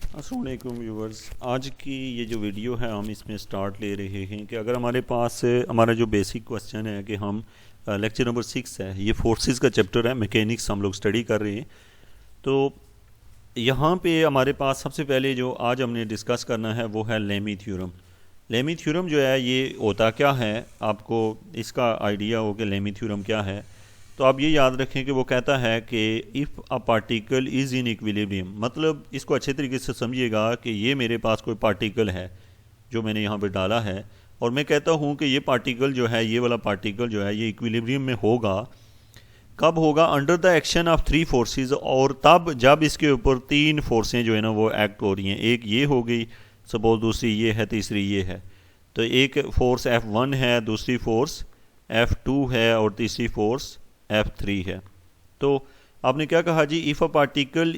अस्सलाम वालेकुम व्यूवर्स। आज की ये जो वीडियो है हम इसमें स्टार्ट ले रहे हैं कि अगर हमारे पास हमारा जो बेसिक क्वेश्चन है कि हम लेक्चर नंबर 6 है, ये फोर्सेस का चैप्टर है, मैकेनिक्स हम लोग स्टडी कर रहे हैं। तो यहाँ पे हमारे पास सबसे पहले जो आज हमने डिस्कस करना है वो है लेमी थ्योरम। लेमी थ्योरम जो है ये होता क्या है, आपको इसका आइडिया हो कि लेमी थ्योरम क्या है। तो आप ये याद रखें कि वो कहता है कि if a particle is in equilibrium, मतलब इसको अच्छे तरीके से समझिएगा कि ये मेरे पास कोई पार्टिकल है जो मैंने यहाँ पे डाला है, और मैं कहता हूँ कि ये पार्टिकल जो है, ये वाला पार्टिकल जो है ये इक्विलिब्रियम में होगा। कब होगा? Under the action of 3 forces, और तब जब इसके ऊपर 3 फोर्सें जो है ना वो एक्ट हो रही हैं। एक ये हो गई, सपोज दूसरी ये है, तीसरी ये है। तो एक फोर्स F1 है, दूसरी फोर्स F2 है और तीसरी फोर्स F3 है। तो आपने क्या कहा जी, if a particle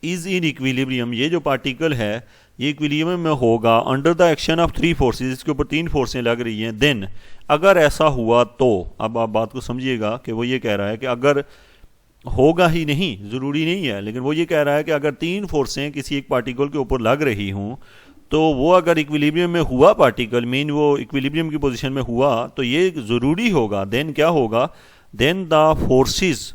is in equilibrium, ये जो पार्टिकल है ये इक्विलिब्रियम में होगा under the action of 3 forces, इसके ऊपर 3 फोर्सें लग रही हैं। देन अगर ऐसा हुआ तो, अब आप बात को समझिएगा कि वो ये कह रहा है कि अगर होगा ही नहीं, ज़रूरी नहीं है, लेकिन वो ये कह रहा है कि अगर 3 फोर्सें किसी एक पार्टिकल के ऊपर लग रही हों तो वो अगर इक्विलिब्रियम में हुआ पार्टिकल, मीन वो इक्विलिब्रियम की पोजीशन में हुआ, तो ये ज़रूरी होगा। देन क्या होगा? Then the forces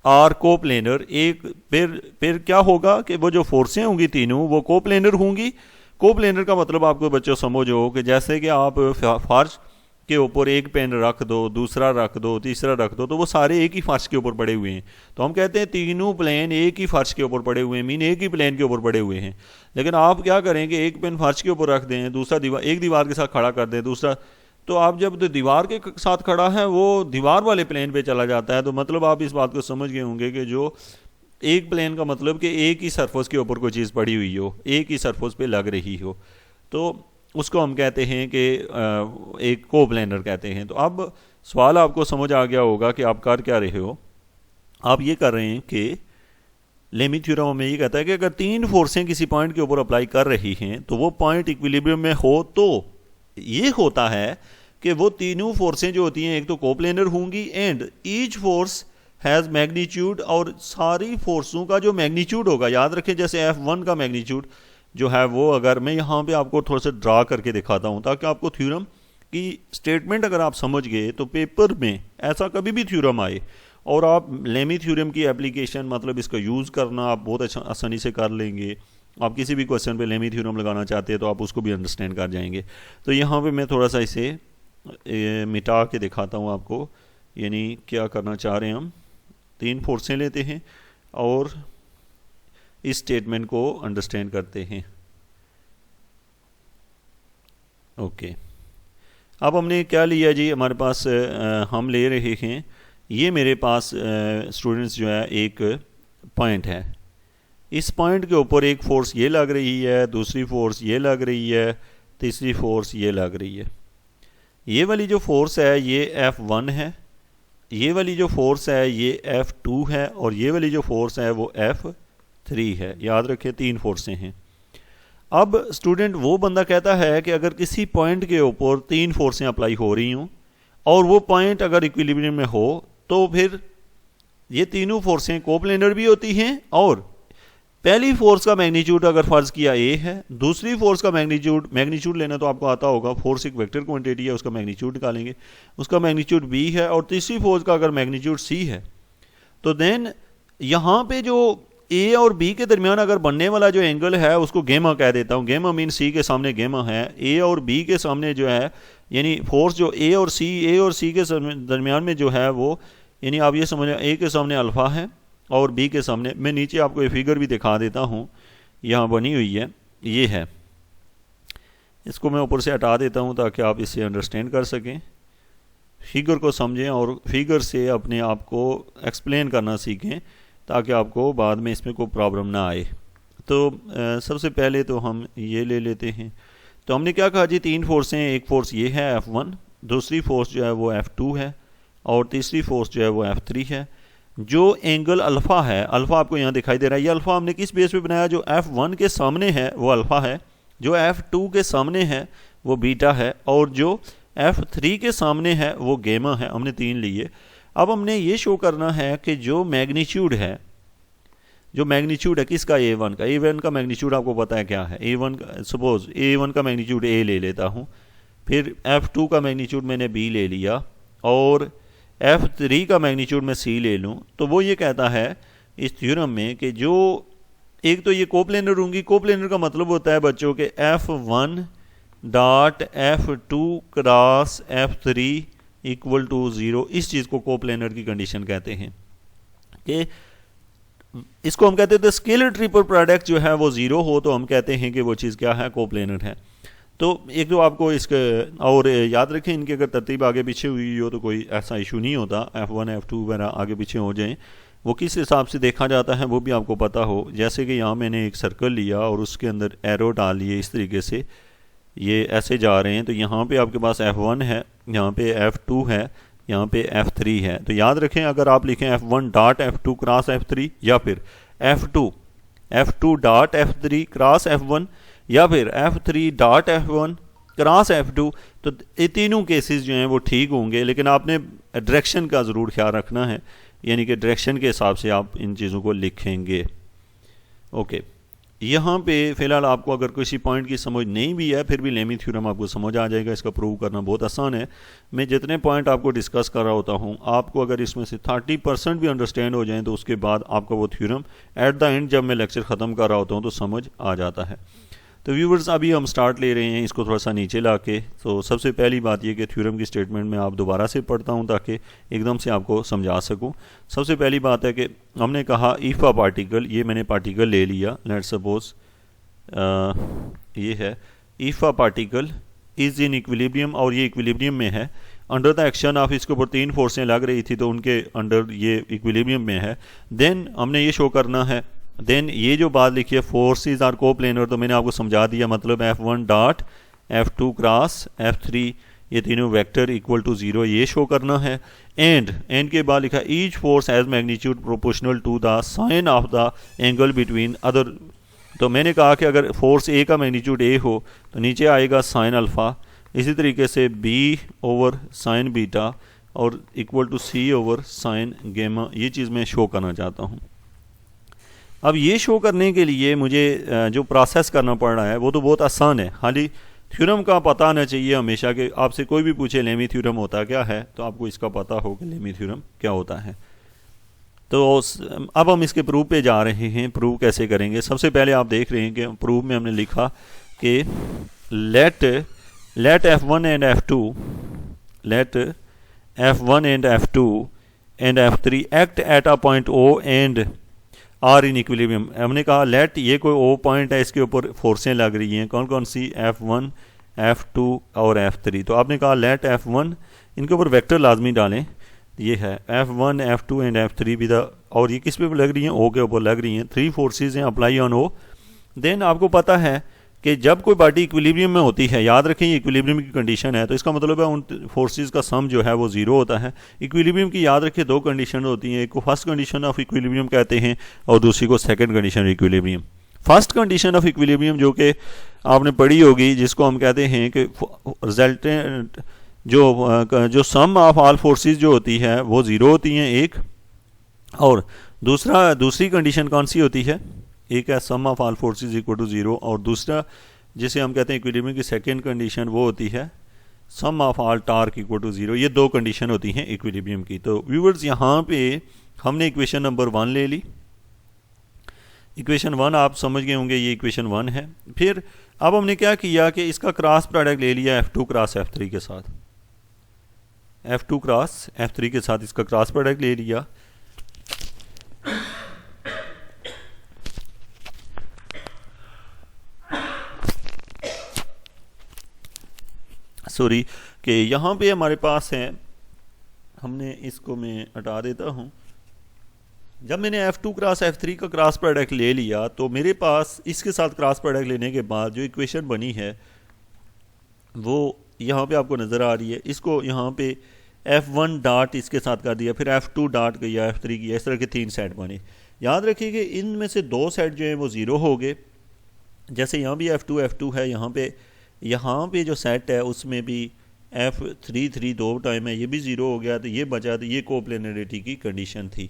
are coplanar. एक फिर क्या होगा कि वो जो फोर्सें होंगी तीनों वो कोप्लेनर होंगी। कोप्लेनर का मतलब आपको बच्चों समझो कि जैसे कि आप फर्श के ऊपर एक पेन रख दो, दूसरा रख दो, तीसरा रख दो, तो वो सारे एक ही फर्श के ऊपर पड़े हुए हैं। तो हम कहते हैं तीनों प्लेन एक ही फर्श के ऊपर पड़े हुए हैं, मीन एक ही प्लेन के ऊपर पड़े हुए हैं। लेकिन आप क्या करेंगे, एक पेन फर्श के ऊपर रख दें, दूसरा एक दीवार के साथ खड़ा कर दें, दूसरा, तो आप जब तो दीवार के साथ खड़ा है वो दीवार वाले प्लेन पे चला जाता है। तो मतलब आप इस बात को समझ गए होंगे कि जो एक प्लेन का मतलब कि एक ही सरफेस के ऊपर कोई चीज़ पड़ी हुई हो, एक ही सरफेस पे लग रही हो, तो उसको हम कहते हैं कि एक कोप्लेनर कहते हैं। तो अब सवाल आपको समझ आ गया होगा कि आप कर क्या रहे हो। आप ये कर रहे हैं कि लेमी थ्योरम में ये कहता है कि अगर 3 फोर्सें किसी पॉइंट के ऊपर अप्लाई कर रही हैं तो वो पॉइंट इक्विलिब्रियम में हो, तो ये होता है कि वो तीनों फोर्सें जो होती हैं एक तो कोप्लेनर होंगी, and each force has magnitude, और सारी फोर्सों का जो मैग्नीट्यूड होगा, याद रखें जैसे F1 का मैग्नीट्यूड जो है वो, अगर मैं यहाँ पे आपको थोड़ा सा ड्रा करके दिखाता हूँ ताकि आपको थ्योरम की स्टेटमेंट अगर आप समझ गए तो पेपर में ऐसा कभी भी थ्योरम आए और आप लेमी थ्योरम की एप्लीकेशन, मतलब इसका यूज़ करना आप बहुत अच्छा आसानी से कर लेंगे। आप किसी भी क्वेश्चन पे लेमी थ्योरम लगाना चाहते हैं तो आप उसको भी अंडरस्टैंड कर जाएंगे। तो यहाँ पे मैं थोड़ा सा इसे मिटा के दिखाता हूँ आपको, यानी क्या करना चाह रहे हैं हम। 3 फोर्सें लेते हैं और इस स्टेटमेंट को अंडरस्टैंड करते हैं। ओके, अब हमने क्या लिया जी, हमारे पास हम ले रहे हैं, ये मेरे पास स्टूडेंट्स जो है एक पॉइंट है, इस पॉइंट के ऊपर एक फोर्स ये लग रही है, दूसरी फोर्स ये लग रही है, तीसरी फोर्स ये लग रही है। ये वाली जो फोर्स है ये F1 है, ये वाली जो फोर्स है ये F2 है, और ये वाली जो फोर्स है वो F3 है। याद रखें 3 फोर्सें हैं। अब स्टूडेंट वो बंदा कहता है कि अगर किसी पॉइंट के ऊपर 3 फोर्सें अप्लाई हो रही हों और वो पॉइंट अगर इक्विलिब्रियम में हो, तो फिर ये तीनों फोर्सें कोप्लेनर भी होती हैं, और पहली फोर्स का मैग्नीट्यूड अगर फर्ज किया A है, दूसरी फोर्स का मैग्नीट्यूड लेना तो आपको आता होगा, फोर्स एक वेक्टर क्वांटिटी है, उसका मैग्नीट्यूड निकालेंगे, उसका मैग्नीट्यूड B है, और तीसरी फोर्स का अगर मैग्नीट्यूड C है, तो देन यहाँ पे जो A और B के दरमियान अगर बनने वाला जो एंगल है उसको गेमा कह देता हूँ। गेमा मीन C के सामने गेमा है, A और B के सामने जो है, यानी फोर्स जो A और C के दरमियान में जो है वो, यानी आप ये समझ, A के सामने अल्फ़ा है और B के सामने, मैं नीचे आपको ये फिगर भी दिखा देता हूँ, यहाँ बनी हुई है, ये है, इसको मैं ऊपर से हटा देता हूँ ताकि आप इसे अंडरस्टैंड कर सकें, फिगर को समझें और फिगर से अपने आप को एक्सप्लेन करना सीखें ताकि आपको बाद में इसमें कोई प्रॉब्लम ना आए। तो सबसे पहले तो हम ये ले लेते हैं। तो हमने क्या कहा जी, 3 फोर्सें, एक फोर्स ये है F1, दूसरी फोर्स जो है वो F2 है, और तीसरी फोर्स जो है वो F3 है। जो एंगल अल्फ़ा है, अल्फ़ा आपको यहाँ दिखाई दे रहा है, ये अल्फ़ा हमने किस बेस पे बनाया, जो F1 के सामने है वो अल्फ़ा है, जो F2 के सामने है वो बीटा है, और जो F3 के सामने है वो गेमा है। हमने 3 लिए। अब हमने ये शो करना है कि जो मैग्नीट्यूड है जो मैग्नीट्यूड है किसका, ए वन का मैग्नीट्यूड आपको पता है क्या है, ए1 का, सपोज ए1 का मैग्नीट्यूड ए ले लेता हूँ, फिर F2 का मैग्नीट्यूड मैंने बी ले लिया और F3 का मैग्नीट्यूड मैं सी ले लूँ, तो वो ये कहता है इस थ्योरम में कि जो एक तो ये कोप्लेनर होंगी, कोप्लेनर का मतलब होता है बच्चों के F1 dot F2 cross F3 equal to 0, इस चीज़ को कोप्लेनर की कंडीशन कहते हैं कि इसको हम कहते थे स्केलर ट्रिपल प्रोडक्ट जो है वो 0 हो तो हम कहते हैं कि वो चीज़ क्या है, कोप्लेनर है। तो एक तो आपको इसके और याद रखें इनकी अगर तरतीब आगे पीछे हुई हो तो कोई ऐसा इशू नहीं होता, F1 F2 वगैरह आगे पीछे हो जाएं, वो किस हिसाब से देखा जाता है वो भी आपको पता हो। जैसे कि यहाँ मैंने एक सर्कल लिया और उसके अंदर एरो डाल लिए, इस तरीके से ये ऐसे जा रहे हैं, तो यहाँ पे आपके पास F1 है, यहाँ पे F2 है, यहाँ पे F3 है। तो याद रखें अगर आप लिखें F1 dot F2 cross F3 या फिर F2 dot F3 cross F1 या फिर F3 dot F1 cross F2, तो ये तीनों केसेस जो हैं वो ठीक होंगे, लेकिन आपने डायरेक्शन का ज़रूर ख्याल रखना है, यानी कि डायरेक्शन के हिसाब से आप इन चीज़ों को लिखेंगे। ओके, यहाँ पे फ़िलहाल आपको अगर किसी पॉइंट की समझ नहीं भी है फिर भी लेमी थ्योरम आपको समझ आ जाएगा, इसका प्रूव करना बहुत आसान है। मैं जितने पॉइंट आपको डिस्कस कर रहा होता हूँ, आपको अगर इसमें से 30% भी अंडरस्टैंड हो जाए तो उसके बाद आपका वो थ्योरम एट द एंड जब मैं लेक्चर ख़त्म कर रहा होता हूँ तो समझ आ जाता है। तो व्यूवर्स अभी हम स्टार्ट ले रहे हैं इसको थोड़ा सा नीचे ला के। तो सबसे पहली बात ये कि थ्योरम की स्टेटमेंट में आप दोबारा से पढ़ता हूँ ताकि एकदम से आपको समझा सकूँ। सबसे पहली बात है कि हमने कहा इफ़ अ पार्टिकल, ये मैंने पार्टिकल ले लिया, लेट्स सपोज ये है if a particle is in equilibrium और ये इक्विलिब्रियम में है, अंडर द एक्शन ऑफ, इसके ऊपर 3 फोर्सें लग रही थी तो उनके अंडर ये इक्विलिब्रियम में है, देन हमने ये शो करना है, देन ये जो बात लिखी है फोर्सेस आर कोप्लेनर, तो मैंने आपको समझा दिया, मतलब F1 dot F2 cross F3 ये तीनों वेक्टर इक्वल टू 0 ये शो करना है। एंड के बाद लिखा each force has magnitude proportional to the sine of the angle between other, तो मैंने कहा कि अगर फोर्स ए का मैग्नीट्यूड ए हो तो नीचे आएगा साइन अल्फ़ा, इसी तरीके से बी ओवर साइन बीटा और equal to C over sine gamma, ये चीज़ मैं शो करना चाहता हूँ। अब ये शो करने के लिए मुझे जो प्रोसेस करना पड़ रहा है वो तो बहुत आसान है, खाली थ्योरम का पता आना चाहिए हमेशा कि आपसे कोई भी पूछे लेमी थ्योरम होता क्या है तो आपको इसका पता हो कि लेमी थ्योरम क्या होता है। तो अब हम इसके प्रूफ पे जा रहे हैं। प्रूव कैसे करेंगे, सबसे पहले आप देख रहे हैं कि प्रूफ में हमने लिखा कि let F1 and F2 and F3 act at a point O and are in equilibrium. हमने कहा लेट, ये कोई O पॉइंट है, इसके ऊपर फोर्सें लग रही हैं, कौन कौन सी, F1 F2 और F3। तो आपने कहा लेट F1, इनके ऊपर वेक्टर लाजमी डालें, ये है F1 F2 एंड F3 भी था, और ये किस पे लग रही हैं, O के ऊपर लग रही हैं, 3 फोर्सेज हैं, अप्लाई ऑन O। देन आपको पता है कि जब कोई पार्टी इक्विलिब्रियम में होती है, याद रखें ये इक्विलिब्रियम की कंडीशन है, तो इसका मतलब है उन फोर्सेस का सम जो है वो 0 होता है। इक्विलिब्रियम की याद रखें 2 कंडीशन होती हैं, एक को फर्स्ट कंडीशन ऑफ इक्विलिब्रियम कहते हैं और दूसरी को second condition equilibrium. First condition of equilibrium जो कि आपने पढ़ी होगी, जिसको हम कहते हैं कि रिजल्टेंट जो सम ऑफ ऑल फोर्सेस जो होती है वो 0 होती हैं एक, और दूसरी कंडीशन कौन सी होती है, एक है sum of all forces equal to 0, और दूसरा जिसे हम कहते हैं इक्विलिब्रियम की सेकंड कंडीशन वो होती है sum of all torque equal to 0। ये 2 कंडीशन होती हैं इक्विलिब्रियम की। तो व्यूअर्स यहाँ पे हमने इक्वेशन नंबर 1 ले ली, इक्वेशन 1 आप समझ गए होंगे, ये इक्वेशन 1 है। फिर अब हमने क्या किया कि इसका क्रॉस प्रोडक्ट ले लिया F2 क्रॉस F3 के साथ, F2 क्रॉस F3 के साथ इसका क्रॉस प्रोडक्ट ले लिया। सॉरी कि यहाँ पे हमारे पास है, हमने इसको मैं हटा देता हूँ। जब मैंने F2 क्रॉस F3 का क्रॉस प्रोडक्ट ले लिया तो मेरे पास इसके साथ क्रॉस प्रोडक्ट लेने के बाद जो इक्वेशन बनी है वो यहाँ पे आपको नज़र आ रही है। इसको यहाँ पे F1 डॉट इसके साथ कर दिया, फिर F2 डॉट किया, F3 किया, इस तरह के 3 सेट बने। याद रखिए कि इनमें से 2 सेट जो हैं वो 0 हो गए। जैसे यहाँ भी F2 है, यहाँ पे जो सेट है उसमें भी F3 2 टाइम है, ये भी 0 हो गया, तो ये बचा, तो ये कोप्लेनरिटी की कंडीशन थी।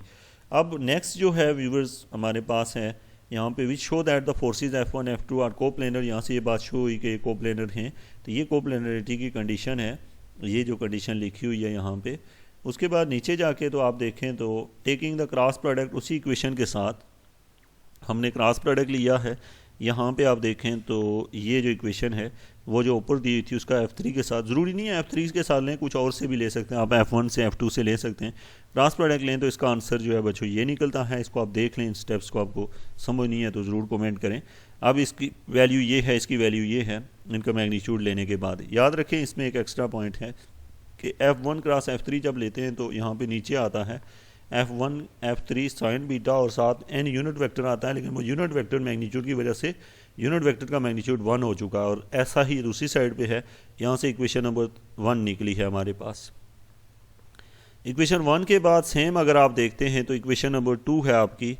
अब नेक्स्ट जो है व्यूवर्स हमारे पास है यहाँ पे which show that the forces F1 F2 are coplanar. यहाँ से ये बात शो हुई कि कोप्लेनर हैं, तो ये कोप्लेनरिटी की कंडीशन है, ये जो कंडीशन लिखी हुई है यहाँ पे। उसके बाद नीचे जाके तो आप देखें तो टेकिंग द क्रॉस प्रोडक्ट, उसी इक्वेशन के साथ हमने क्रॉस प्रोडक्ट लिया है। यहाँ पे आप देखें तो ये जो इक्वेशन है वो जो ऊपर दी थी उसका F3 के साथ, ज़रूरी नहीं है F3 के साथ लें, कुछ और से भी ले सकते हैं आप, F1 से F2 से ले सकते हैं। क्रॉस प्रोडक्ट लें तो इसका आंसर जो है बच्चों ये निकलता है। इसको आप देख लें, इन स्टेप्स को आपको समझ नहीं है तो ज़रूर कमेंट करें। अब इसकी वैल्यू ये है, इसकी वैल्यू ये है इनका मैग्नीट्यूड लेने के बाद। याद रखें इसमें एक एक्स्ट्रा पॉइंट है कि F1 क्रॉस F3 जब लेते हैं तो यहाँ पर नीचे आता है F1 F3 साइन बीटा और साथ n यूनिट वेक्टर आता है, लेकिन वो यूनिट वेक्टर मैग्नीट्यूड की वजह से यूनिट वेक्टर का मैग्नीट्यूड 1 हो चुका है। और ऐसा ही दूसरी साइड पे है, यहाँ से इक्वेशन नंबर 1 निकली है हमारे पास। इक्वेशन 1 के बाद सेम अगर आप देखते हैं तो इक्वेशन नंबर 2 है आपकी,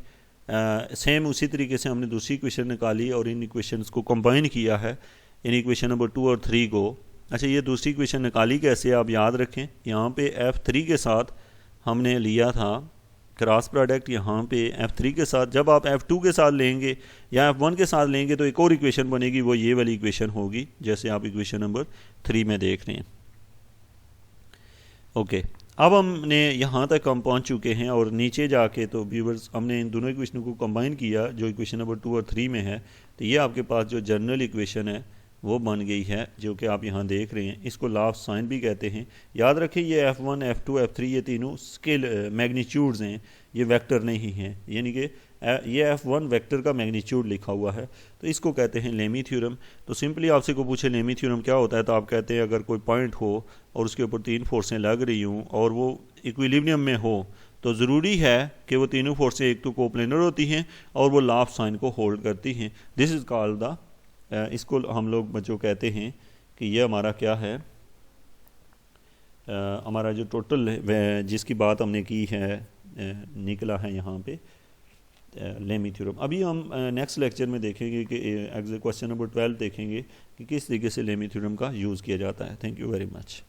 सेम उसी तरीके से हमने दूसरी इक्वेशन निकाली और इन इक्वेशंस को कंबाइन किया है, इन इक्वेशन नंबर 2 और 3 को। अच्छा, ये दूसरी इक्वेशन निकाली कैसे आप याद रखें, यहाँ पे F3 के साथ हमने लिया था क्रॉस प्रोडक्ट, यहाँ पे F3 के साथ जब आप F2 के साथ लेंगे या F1 के साथ लेंगे तो एक और इक्वेशन बनेगी, वो ये वाली इक्वेशन होगी जैसे आप इक्वेशन नंबर 3 में देख रहे हैं। ओके, अब हमने यहाँ तक हम पहुँच चुके हैं और नीचे जाके तो व्यूवर्स हमने इन दोनों इक्वेशनों को कंबाइन किया जो इक्वेशन नंबर 2 और 3 में है, तो ये आपके पास जो जनरल इक्वेशन है वो बन गई है जो कि आप यहाँ देख रहे हैं। इसको लॉ ऑफ साइन भी कहते हैं। याद रखें ये F1 F2 F3 ये तीनों स्केल मैग्नीट्यूड्स हैं, ये वेक्टर नहीं हैं, यानी कि ये F1 वेक्टर का मैग्नीट्यूड लिखा हुआ है, तो इसको कहते हैं लेमी थ्योरम। तो सिंपली आपसे को पूछे लेमी थ्योरम क्या होता है तो आप कहते हैं अगर कोई पॉइंट हो और उसके ऊपर 3 फोर्सें लग रही हों और वो इक्विलिब्रियम में हो तो ज़रूरी है कि वो तीनों फोर्सें एक तो कोप्लेनर होती हैं और वो लॉ ऑफ साइन को होल्ड करती हैं। दिस इज़ कॉल्ड द, इसको हम लोग बच्चों कहते हैं कि ये हमारा क्या है, हमारा जो टोटल जिसकी बात हमने की है निकला है यहाँ पे लेमी थ्योरम। अभी हम नेक्स्ट लेक्चर में देखेंगे कि क्वेश्चन नंबर 12 देखेंगे कि किस तरीके से लेमी थ्योरम का यूज़ किया जाता है। Thank you very much.